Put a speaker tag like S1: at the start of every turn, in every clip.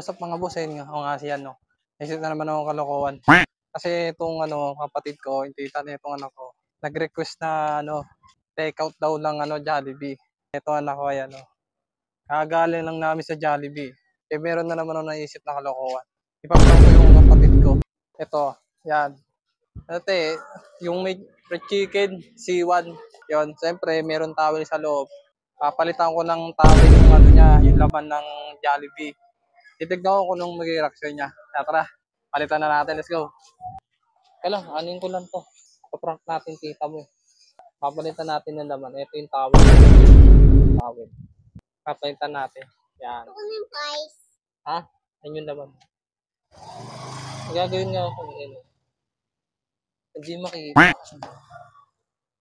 S1: what's up mga boss? Ayun nga, ako nga siya, no. Isip na naman ako kalokohan. Kasi itong kapatid ko, yung tita na itong anak ko, nag-request na take out daw lang Jollibee. Ito anak ko ay kagaling lang namin sa Jollibee. Eh meron na naman ako naisip na kalokohan. Ipaprank ko yung kapatid ko. Ito, yan. Ate, yung may fried chicken, C1. Yon, siyempre meron towel sa loob. Papalitan ko ng towel yung niya, yung laman ng Jollibee. Titignan ko kung anong magiging reaction niya. Tara, palitan na natin. Let's go. Kaya lang, anin ko lang to. Paprank natin tita mo. Papalitan natin ng laman. Ito yung towel. Towel. Papalitan natin. Yan. Ha? Yan yung laman. Gagawin nga ako. Hindi makikita.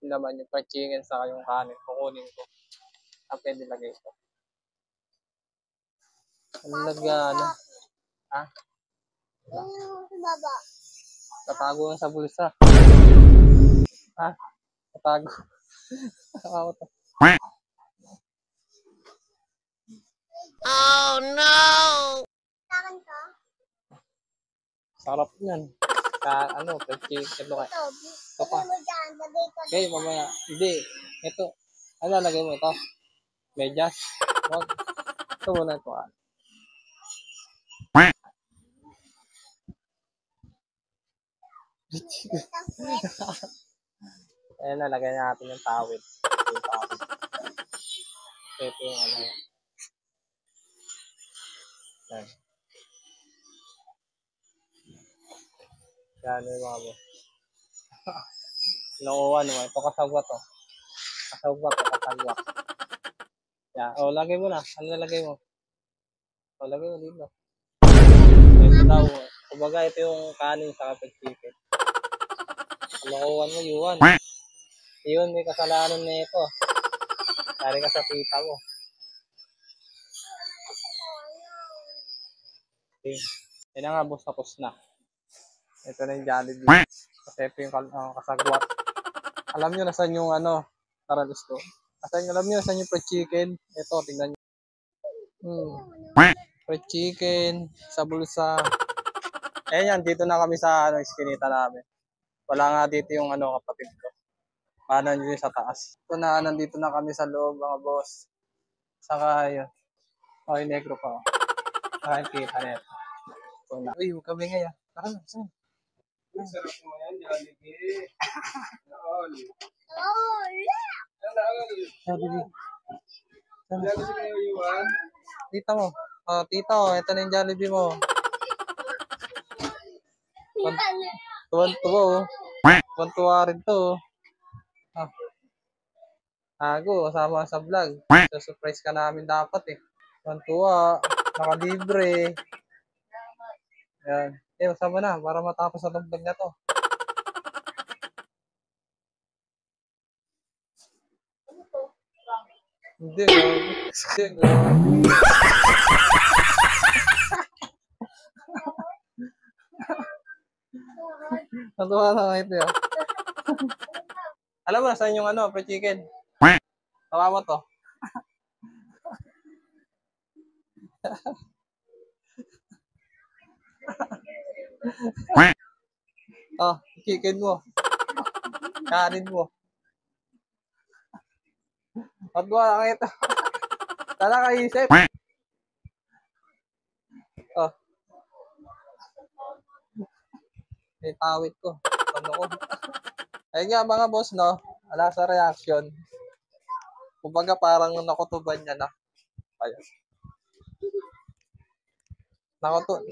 S1: Yung laman, yung fried chicken sa yung kanin. Kukunin ko. Ang pwede lagay ito. Ano? Ha? Tatago lang sa bulsa. Ha? Tatago.
S2: Oh no!
S1: Sarap yan. Fried chicken. Ito ka. Ito pa. Okay, mamaya. Hindi. Ito. Ano lagay mo ito? Medyas. Ito muna ito. Ayan na, lagay natin yung tawid. Ito yung Yan. Yan yung mga mo. Nakuha naman. Ito kasagwa to. Kasagwa. Yan. O, lagay mo na. Ano nalagay mo? O, lagay mo dito. Ito daw. Kumbaga, ito yung kanin sa fried chicken. Nakuha mo, Yuan. Yun, may kasalanan na ito. Dari ka sa tita mo. Okay. Yan na nga, boss, tapos na. Ito na yung Jollibee. Kasi ito yung kasagwat. Alam nyo na saan yung taralis ko. Alam nyo na saan yung fried chicken. Ito, tingnan nyo. Fried chicken, sa bulsa. Yan, dito na kami sa iskinita namin. Wala nga dito yung kapatid ko. Paano nyo sa taas. Ito na, nandito na kami sa loob, mga boss. Saka yun. Okay, negro pa. Nakikita na ito. Uy, huwag kami ngayon. Tara na, saan? Sarap mo yan, Jollibee. Jollibee. Tita mo. Tita, ito na yung Jollibee mo. Tuwan-tuwa, Tuwan-tuwa rin to. Ago, kasama sa vlog. So-surprise ka namin dapat eh. Tuwan-tuwa, nakalibre. Yan. Masama na, para matapos na vlog na to. Hindi, Natuwa na ito yun. Alam mo na saan yung fried chicken? Tawa mo to. Chicken mo. Kanin mo. Pagwa ka ito. Tala ka isip. May tawid ko. Ano ko? Ayun nga mga boss, no? Wala sa reaction. Kumbaga parang nakutuban niya na. Ayun.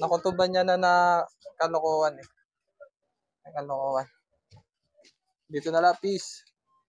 S1: Nakutuban niya na kalokohan eh. Kalokohan. Dito na lang, peace.